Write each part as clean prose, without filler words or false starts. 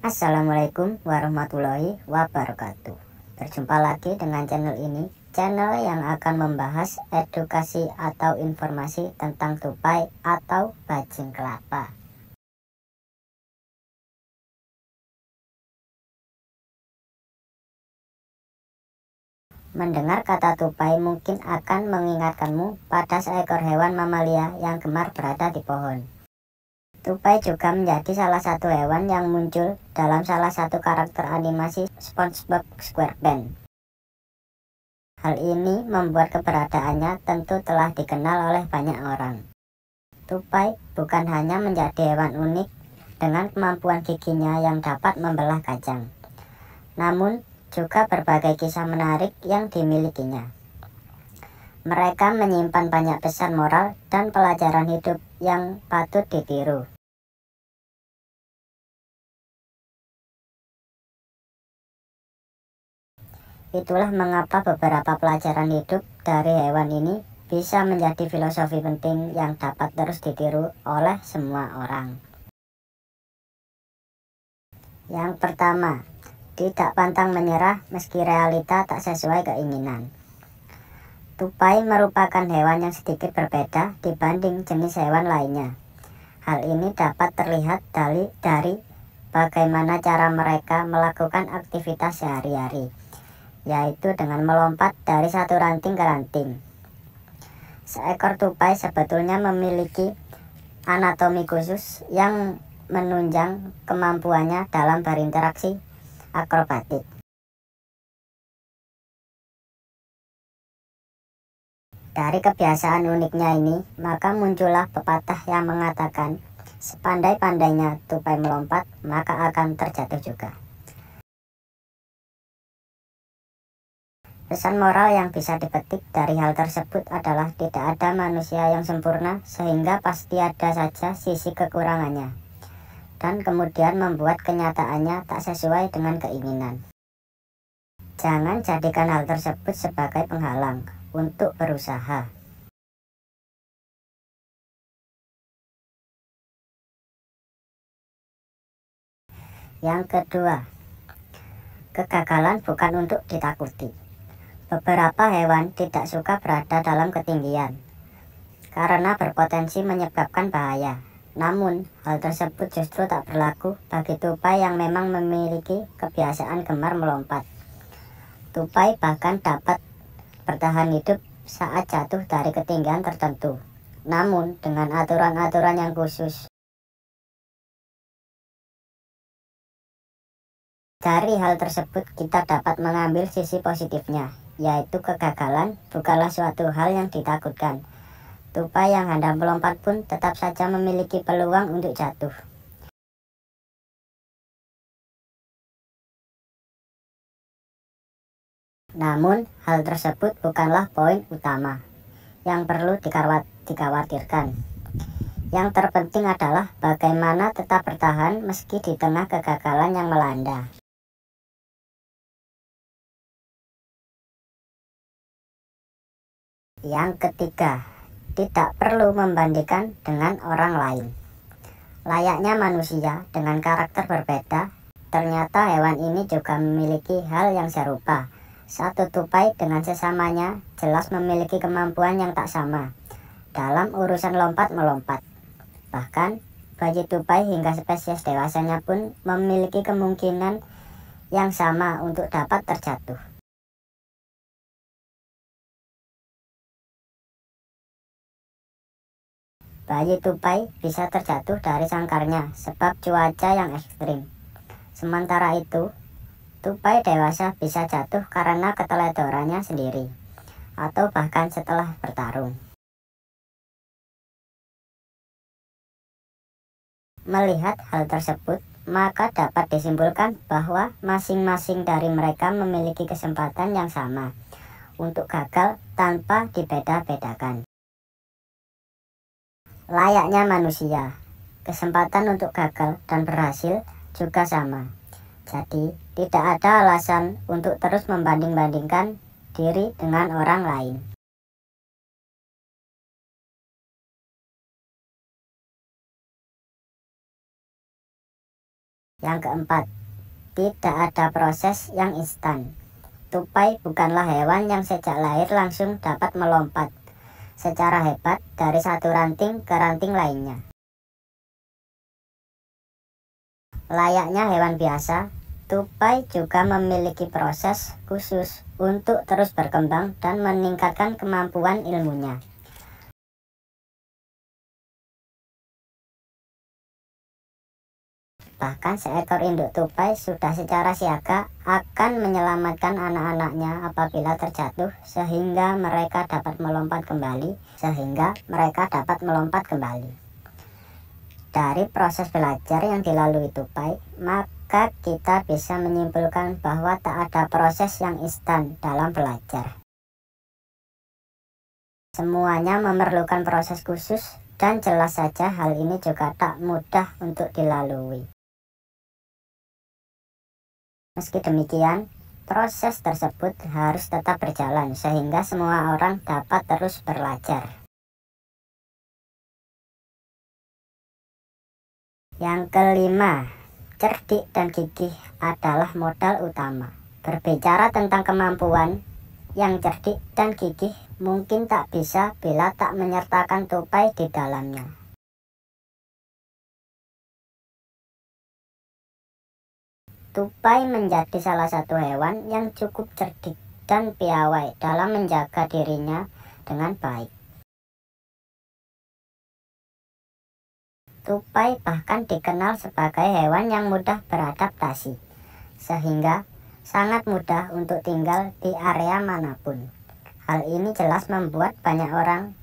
Assalamualaikum warahmatullahi wabarakatuh. Berjumpa lagi dengan channel ini, channel yang akan membahas edukasi atau informasi tentang tupai atau bajing kelapa. Mendengar kata tupai mungkin akan mengingatkanmu pada seekor hewan mamalia yang gemar berada di pohon. Tupai juga menjadi salah satu hewan yang muncul dalam salah satu karakter animasi SpongeBob SquarePants. Hal ini membuat keberadaannya tentu telah dikenal oleh banyak orang. Tupai bukan hanya menjadi hewan unik dengan kemampuan giginya yang dapat membelah kacang, namun juga berbagai kisah menarik yang dimilikinya. Mereka menyimpan banyak pesan moral dan pelajaran hidup yang patut ditiru. Itulah mengapa beberapa pelajaran hidup dari hewan ini bisa menjadi filosofi penting yang dapat terus ditiru oleh semua orang. Yang pertama, tidak pantang menyerah meski realita tak sesuai keinginan. Tupai merupakan hewan yang sedikit berbeda dibanding jenis hewan lainnya. Hal ini dapat terlihat dari bagaimana cara mereka melakukan aktivitas sehari-hari, yaitu dengan melompat dari satu ranting ke ranting. Seekor tupai sebetulnya memiliki anatomi khusus yang menunjang kemampuannya dalam berinteraksi akrobatik. Dari kebiasaan uniknya ini, maka muncullah pepatah yang mengatakan, sepandai-pandainya tupai melompat, maka akan terjatuh juga. Pesan moral yang bisa dipetik dari hal tersebut adalah tidak ada manusia yang sempurna, sehingga pasti ada saja sisi kekurangannya, dan kemudian membuat kenyataannya tak sesuai dengan keinginan. Jangan jadikan hal tersebut sebagai penghalang untuk berusaha. Yang kedua, kegagalan bukan untuk ditakuti. Beberapa hewan tidak suka berada dalam ketinggian karena berpotensi menyebabkan bahaya. Namun, hal tersebut justru tak berlaku bagi tupai yang memang memiliki kebiasaan gemar melompat. Tupai bahkan dapat bertahan hidup saat jatuh dari ketinggian tertentu, namun dengan aturan-aturan yang khusus. Dari hal tersebut kita dapat mengambil sisi positifnya, yaitu kegagalan bukanlah suatu hal yang ditakutkan. Tupai yang hendak melompat pun tetap saja memiliki peluang untuk jatuh. Namun, hal tersebut bukanlah poin utama yang perlu dikhawatirkan. Yang terpenting adalah bagaimana tetap bertahan meski di tengah kegagalan yang melanda. Yang ketiga, tidak perlu membandingkan dengan orang lain. Layaknya manusia dengan karakter berbeda, ternyata hewan ini juga memiliki hal yang serupa. Satu tupai dengan sesamanya jelas memiliki kemampuan yang tak sama dalam urusan lompat-melompat. Bahkan, bayi tupai hingga spesies dewasanya pun memiliki kemungkinan yang sama untuk dapat terjatuh. Bayi tupai bisa terjatuh dari sangkarnya sebab cuaca yang ekstrim. Sementara itu, tupai dewasa bisa jatuh karena keteledorannya sendiri, atau bahkan setelah bertarung. Melihat hal tersebut, maka dapat disimpulkan bahwa masing-masing dari mereka memiliki kesempatan yang sama untuk gagal tanpa dibeda-bedakan. Layaknya manusia, kesempatan untuk gagal dan berhasil juga sama. Jadi, tidak ada alasan untuk terus membanding-bandingkan diri dengan orang lain. Yang keempat, tidak ada proses yang instan. Tupai bukanlah hewan yang sejak lahir langsung dapat melompat secara hebat dari satu ranting ke ranting lainnya. Layaknya hewan biasa, tupai juga memiliki proses khusus untuk terus berkembang dan meningkatkan kemampuan ilmunya. Bahkan seekor induk tupai sudah secara siaga akan menyelamatkan anak-anaknya apabila terjatuh sehingga mereka dapat melompat kembali. Dari proses belajar yang dilalui tupai, maka kita bisa menyimpulkan bahwa tak ada proses yang instan dalam belajar. Semuanya memerlukan proses khusus dan jelas saja hal ini juga tak mudah untuk dilalui. Meski demikian, proses tersebut harus tetap berjalan sehingga semua orang dapat terus belajar. Yang kelima, cerdik dan gigih adalah modal utama. Berbicara tentang kemampuan, yang cerdik dan gigih mungkin tak bisa bila tak menyertakan tupai di dalamnya. Tupai menjadi salah satu hewan yang cukup cerdik dan piawai dalam menjaga dirinya dengan baik. Tupai bahkan dikenal sebagai hewan yang mudah beradaptasi, sehingga sangat mudah untuk tinggal di area manapun. Hal ini jelas membuat banyak orang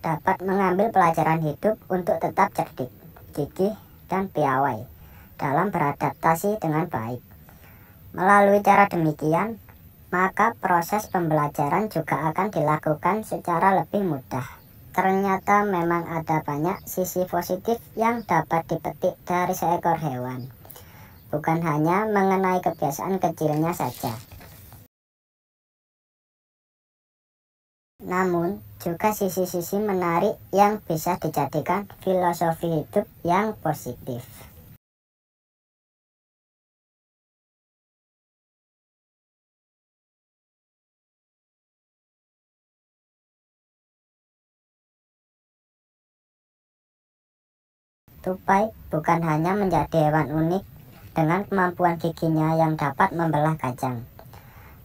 dapat mengambil pelajaran hidup untuk tetap cerdik, gigih, dan piawai dalam beradaptasi dengan baik. Melalui cara demikian, maka proses pembelajaran juga akan dilakukan secara lebih mudah. Ternyata memang ada banyak sisi positif yang dapat dipetik dari seekor hewan, bukan hanya mengenai kebiasaan kecilnya saja. Namun, juga sisi-sisi menarik yang bisa dijadikan filosofi hidup yang positif. Tupai bukan hanya menjadi hewan unik dengan kemampuan giginya yang dapat membelah kacang,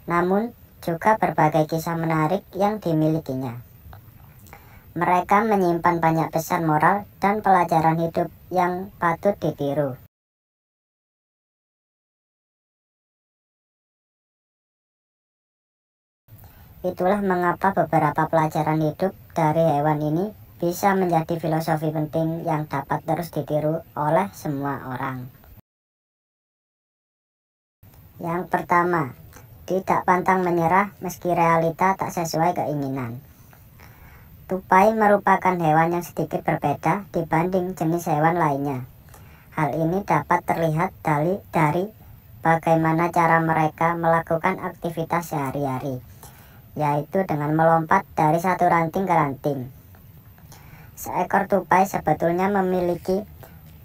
namun juga berbagai kisah menarik yang dimilikinya. Mereka menyimpan banyak pesan moral dan pelajaran hidup yang patut ditiru. Itulah mengapa beberapa pelajaran hidup dari hewan ini bisa menjadi filosofi penting yang dapat terus ditiru oleh semua orang. Yang pertama, tidak pantang menyerah meski realita tak sesuai keinginan. Tupai merupakan hewan yang sedikit berbeda dibanding jenis hewan lainnya. Hal ini dapat terlihat dari bagaimana cara mereka melakukan aktivitas sehari-hari, yaitu dengan melompat dari satu ranting ke ranting. Seekor tupai sebetulnya memiliki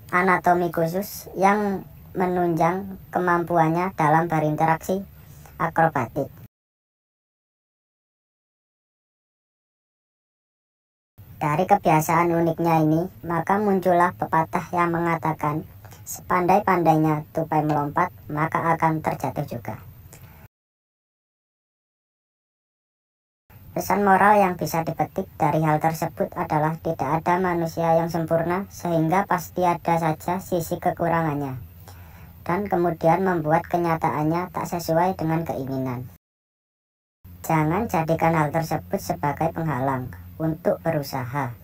anatomi khusus yang menunjang kemampuannya dalam berinteraksi akrobatik. Dari kebiasaan uniknya ini, maka muncullah pepatah yang mengatakan, sepandai-pandainya tupai melompat, maka akan terjatuh juga. Pesan moral yang bisa dipetik dari hal tersebut adalah tidak ada manusia yang sempurna, sehingga pasti ada saja sisi kekurangannya, dan kemudian membuat kenyataannya tak sesuai dengan keinginan. Jangan jadikan hal tersebut sebagai penghalang untuk berusaha.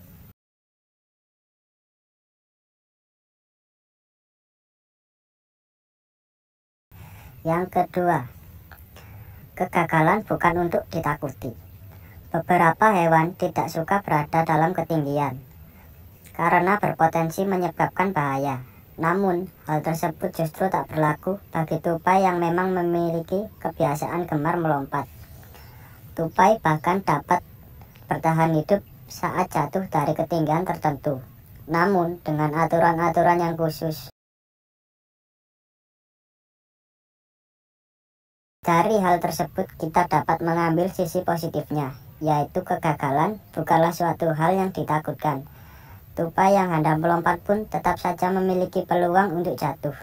Yang kedua, kegagalan bukan untuk ditakuti. Beberapa hewan tidak suka berada dalam ketinggian karena berpotensi menyebabkan bahaya. Namun, hal tersebut justru tak berlaku bagi tupai yang memang memiliki kebiasaan gemar melompat. Tupai bahkan dapat bertahan hidup saat jatuh dari ketinggian tertentu, namun dengan aturan-aturan yang khusus. Dari hal tersebut kita dapat mengambil sisi positifnya, yaitu kegagalan bukanlah suatu hal yang ditakutkan. Tupai yang hendak melompat pun tetap saja memiliki peluang untuk jatuh.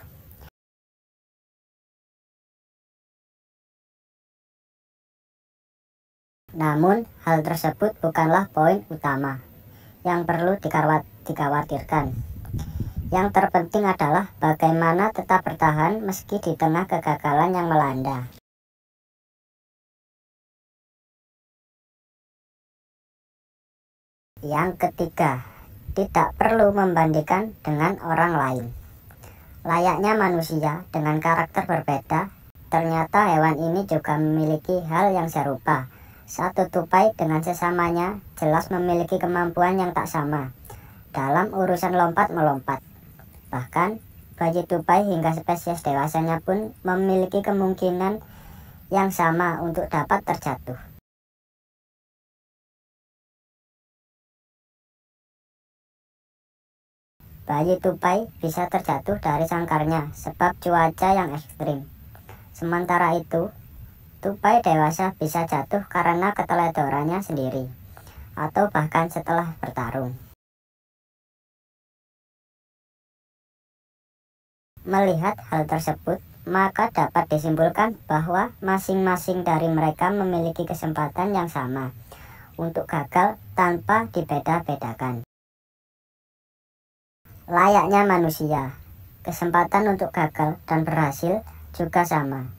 Namun, hal tersebut bukanlah poin utama yang perlu dikhawatirkan. Yang terpenting adalah bagaimana tetap bertahan meski di tengah kegagalan yang melanda. Yang ketiga, tidak perlu membandingkan dengan orang lain. Layaknya manusia dengan karakter berbeda, ternyata hewan ini juga memiliki hal yang serupa. Satu tupai dengan sesamanya jelas memiliki kemampuan yang tak sama dalam urusan lompat-melompat. Bahkan, bayi tupai hingga spesies dewasanya pun memiliki kemungkinan yang sama untuk dapat terjatuh. Bayi tupai bisa terjatuh dari sangkarnya sebab cuaca yang ekstrim. Sementara itu, tupai dewasa bisa jatuh karena keteledorannya sendiri, atau bahkan setelah bertarung. Melihat hal tersebut, maka dapat disimpulkan bahwa masing-masing dari mereka memiliki kesempatan yang sama untuk gagal tanpa dibeda-bedakan. Layaknya manusia, kesempatan untuk gagal dan berhasil juga sama.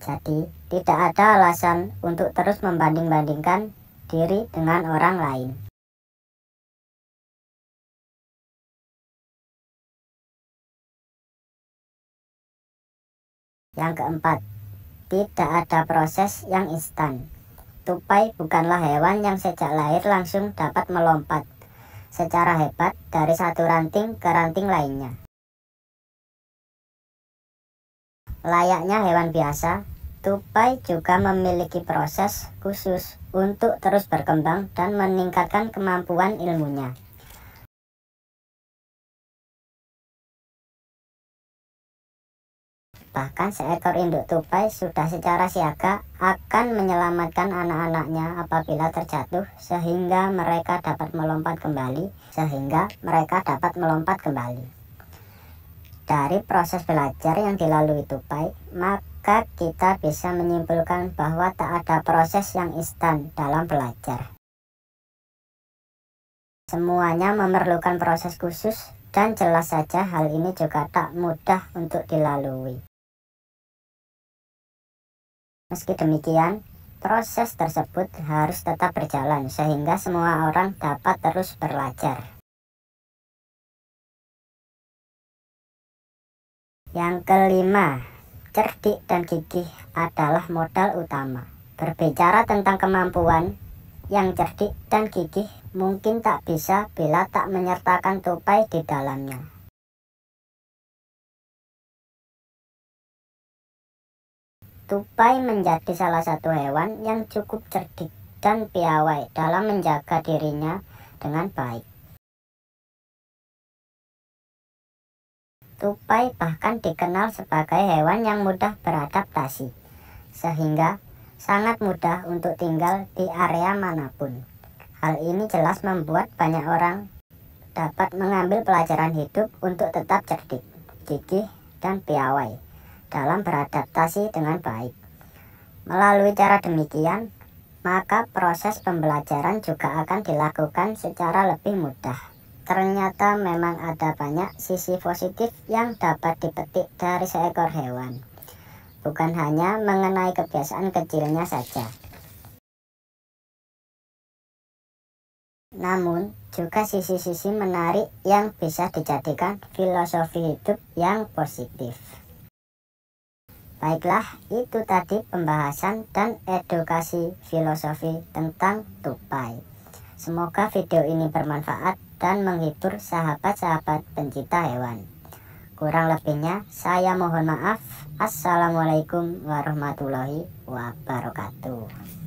Jadi, tidak ada alasan untuk terus membanding-bandingkan diri dengan orang lain. Yang keempat, tidak ada proses yang instan. Tupai bukanlah hewan yang sejak lahir langsung dapat melompat secara hebat dari satu ranting ke ranting lainnya. Layaknya hewan biasa, tupai juga memiliki proses khusus untuk terus berkembang dan meningkatkan kemampuan ilmunya. Bahkan seekor induk tupai sudah secara siaga akan menyelamatkan anak-anaknya apabila terjatuh sehingga mereka dapat melompat kembali. Dari proses belajar yang dilalui tupai, maka kita bisa menyimpulkan bahwa tak ada proses yang instan dalam belajar. Semuanya memerlukan proses khusus dan jelas saja hal ini juga tak mudah untuk dilalui. Meski demikian, proses tersebut harus tetap berjalan sehingga semua orang dapat terus belajar. Yang kelima, cerdik dan gigih adalah modal utama. Berbicara tentang kemampuan, yang cerdik dan gigih mungkin tak bisa bila tak menyertakan tupai di dalamnya. Tupai menjadi salah satu hewan yang cukup cerdik dan piawai dalam menjaga dirinya dengan baik. Tupai bahkan dikenal sebagai hewan yang mudah beradaptasi, sehingga sangat mudah untuk tinggal di area manapun. Hal ini jelas membuat banyak orang dapat mengambil pelajaran hidup untuk tetap cerdik, gigih, dan piawai dalam beradaptasi dengan baik. Melalui cara demikian, maka proses pembelajaran juga akan dilakukan secara lebih mudah. Ternyata memang ada banyak sisi positif yang dapat dipetik dari seekor hewan, bukan hanya mengenai kebiasaan kecilnya saja. Namun, juga sisi-sisi menarik yang bisa dijadikan filosofi hidup yang positif. Baiklah, itu tadi pembahasan dan edukasi filosofi tentang tupai. Semoga video ini bermanfaat dan menghibur sahabat-sahabat pencinta hewan. Kurang lebihnya, saya mohon maaf. Assalamualaikum warahmatullahi wabarakatuh.